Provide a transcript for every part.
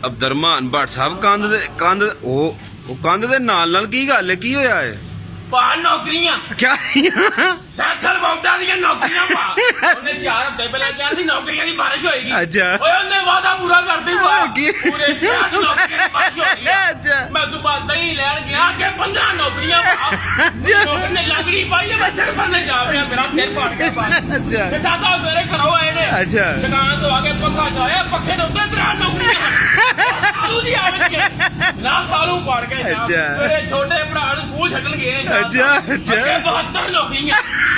ਅਬਦਰਮਾਨ ਭੱਟ ਸਾਹਿਬ ਕੰਧ ਉਹ ਕੰਧ ਦੇ ਨਾਲ ਕੀ ਗੱਲ ਹੈ, ਕੀ ਹੋਇਆ ਹੈ? ਪਾ ਨੌਕਰੀਆਂ ਕਿਆ ਫੈਸਲ ਵੋਟਾਂ ਦੀਆਂ ਨੌਕਰੀਆਂ ਪਾ। ਉਹਨੇ 4 ਹਫ਼ਤੇ ਪਹਿਲਾਂ ਕਿਹਾ ਸੀ ਨੌਕਰੀਆਂ ਦੀ ਬਾਰਿਸ਼ ਹੋਏਗੀ। ਅੱਛਾ। ਓਏ ਉਹਨੇ ਵਾਅਦਾ ਪੂਰਾ ਕਰਦੇ ਪਾ। ਕੀ? ਪੂਰੇ ਸ਼ਹਿਰ 'ਚ ਨੌਕਰੀਆਂ ਦੀ ਬਾਰਿਸ਼ ਹੋ ਗਈ ਆ। ਅੱਛਾ। ਮੈਂ ਸੁਬਾਹ ਦਹੀਂ ਲੈਣ ਗਿਆ ਕਿ 15 ਨੌਕਰੀਆਂ ਪਾ। ਨੌਕਰ ਨੇ ਲੰਗੜੀ ਪਾਈ ਹੈ, ਮੈਂ ਸਿਰ ਬੰਨੇ ਜਾ ਪਿਆ, ਮੇਰਾ ਸਿਰ ਪਾੜ ਗਿਆ ਪਾ। ਅੱਛਾ। ਤੇ ਦਾਦਾ ਸਵੇਰੇ ਘਰੋਂ ਆਏ ਨੇ। ਅੱਛਾ। ਦੁਕਾਨ ਤੋਂ ਆ ਕੇ ਪੱਖਾ ਚਲਾਇਆ, ਪੱਖੇ ਦੇ ਉੱਤੇ 3 ਨੌਕਰੀਆਂ ਆਲੂ ਦੀ ਆਵਤ ਨਾ ਕਾਲੂ ਪਾੜ ਕੇ ਜਾ। ਅੱਛਾ। ਮੇਰੇ ਛੋਟੇ ਭਰਾ ਨੂੰ ਸਕੂਲ ਛੱਡਣ ਗਏ ਨੇ। ਅੱਛਾ, ਅੱਛਾ। ਅੱਗੇ 72 ਨੌਕਰੀਆਂ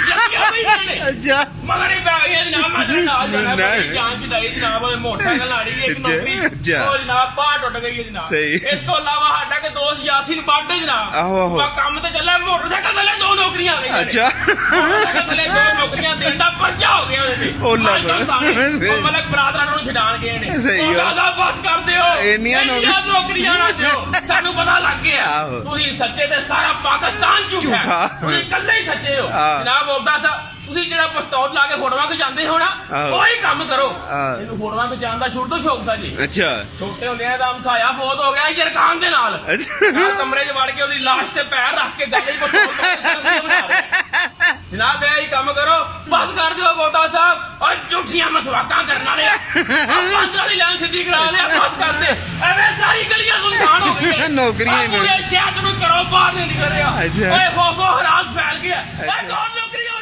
ਲੱਗੀਆਂ ਪਈਆਂ ਨੇ। ਅੱਛਾ। ਮਗਰ ਇਹ ਬੈਗ ਇਹ ਜਨਾਬ ਮੈਂ ਤੇਰੇ ਨਾਲ ਜਾਣਾ, ਨਹੀਂ। ਬੜੀ ਜਾਨ ਛਡਾਈ ਜਨਾਬ, ਮੋਟਰਸਾਈਕਲ ਲਾੜੀ ਇੱਕ ਅੱਛਾ, ਨੌਕਰੀ ਅੱਛਾ। ਉਹ ਜਨਾਬ ਬਾਂਹ ਟੁੱਟ ਗਈ ਹੈ ਜਨਾਬ। ਸਹੀ। ਇਸ ਤੋਂ ਇਲਾਵਾ ਸਾਡਾ ਕਿ ਦੋਸਤ ਯਾਸੀਨ ਬਾਡੇ ਜਨਾਬ, ਆਹੋ, ਆਹੋ। ਉਹ ਕੰਮ ਤੇ ਚੱਲਿਆ, ਮੋਟਰਸਾਈਕਲ ਥੱਲੇ 2 ਨੌਕਰੀਆਂ ਆ ਗਈਆਂ ਨੇ। ਅੱਛਾ। ਮੋਟਰਸਾਈਕਲ ਥੱਲੇ 2 ਨੌਕਰੀਆਂ ਦੇਣ ਦਾ ਪਰਚਾ ਹੋ ਗਿਆ ਉਹਦੇ ਤੇ। ਉਹ ਲੱਗ। ਅੱਜ ਕੱਲ੍ਹ ਸਾਰੇ ਉਹ ਮਲਕ ਬਰਾਦਰਾਂ ਨੂੰ ਛਡਾਣ ਗਏ ਨੇ। ਸਹੀ ਉਹ ਗੱਲ। ਦਾਦਾ ਬਸ ਕਰ ਦਿਓ, ਇੰਨੀਆਂ ਨੌਕਰੀਆਂ ਨਾ ਦਿਓ, ਸਾਨੂੰ ਪਤਾ ਲੱਗ ਗਿਆ ਆਹੋ। ਤੁਸੀਂ ਸੱਚੇ ਤੇ ਸਾਰਾ ਪਾਕਿਸਤਾਨ ਝੂਠਾ ਝੂਠਾ। ਤੁਸੀਂ ਇਕੱਲੇ ਹੀ ਸੱਚੇ ਹੋ ਹਾਂ। ਜਨਾਬ। ਉਹਦਾ ਤੁਸੀਂ ਜਿਹੜਾ ਪਿਸਤੌਲ ਲਾ ਕੇ ਫੋਟੋਆਂ ਖਿਚਾਉਂਦੇ ਹੋ ਨਾ, ਆਹੋ। ਉਹੀ ਕੰਮ ਕਰੋ। ਹਾਂ। ਇਹਨੂੰ ਫੋਟੋਆਂ ਖਿਚਾਉਣ ਦਾ ਸ਼ੁਰੂ ਤੋਂ ਸ਼ੌਕ ਸੀ। ਅੱਛਾ। ਛੋਟੇ ਹੁੰਦਿਆਂ ਦਾ ਹਮਸਾਇਆ ਫੌਤ ਹੋ ਗਿਆ ਯਰਕਾਨ ਦੇ ਨਾਲ। ਅੱਛਾ। ਨਾਲ ਕਮਰੇ 'ਚ ਵੜ ਕੇ ਉਹਦੀ ਲਾਸ਼ ਤੇ ਪੈਰ ਰੱਖ ਕੇ ਗੱਲੇ 'ਚ ਪਿਸਤੌਲ ਪਾ ਕੇ selfie ਬਣਾ ਰਿਹਾ। ਜਨਾਬ ਇਹ ਹੀ ਕੰਮ ਕਰੋ, ਬਸ ਕਰ ਦਿਓ ਗੋਟਾ ਸਾਹਿਬ। ਔਰ ਝੂਠੀਆਂ ਮਸਵਾਕਾਂ ਕਰਨ ਵਾਲੇ ਬਾਂਦਰਾਂ ਦੀ ਲਾਈਨ ਸਿੱਧੀ ਕਰਾ ਲਿਆ, ਬਸ ਕਰਦੇ। ਐਵੇਂ ਸਾਰੀ ਗਲੀਆਂ ਸੁਨਸਾਨ ਹੋ ਗਈਆਂ। ਨੌਕਰੀਆਂ ਹੀ ਪੂਰੇ ਸ਼ਹਿਰ ਨੂੰ ਘਰੋਂ ਬਾਹਰ ਨਹੀਂ ਨਿਕਲ ਰਿਹਾ। ਅੱਛਾ। ਓਏ ਖੋਫੋ ਹਰਾਸ ਫੈਲ ਗਿਆ। ਓਏ ਕੌਣ ਨੌਕਰੀਆਂ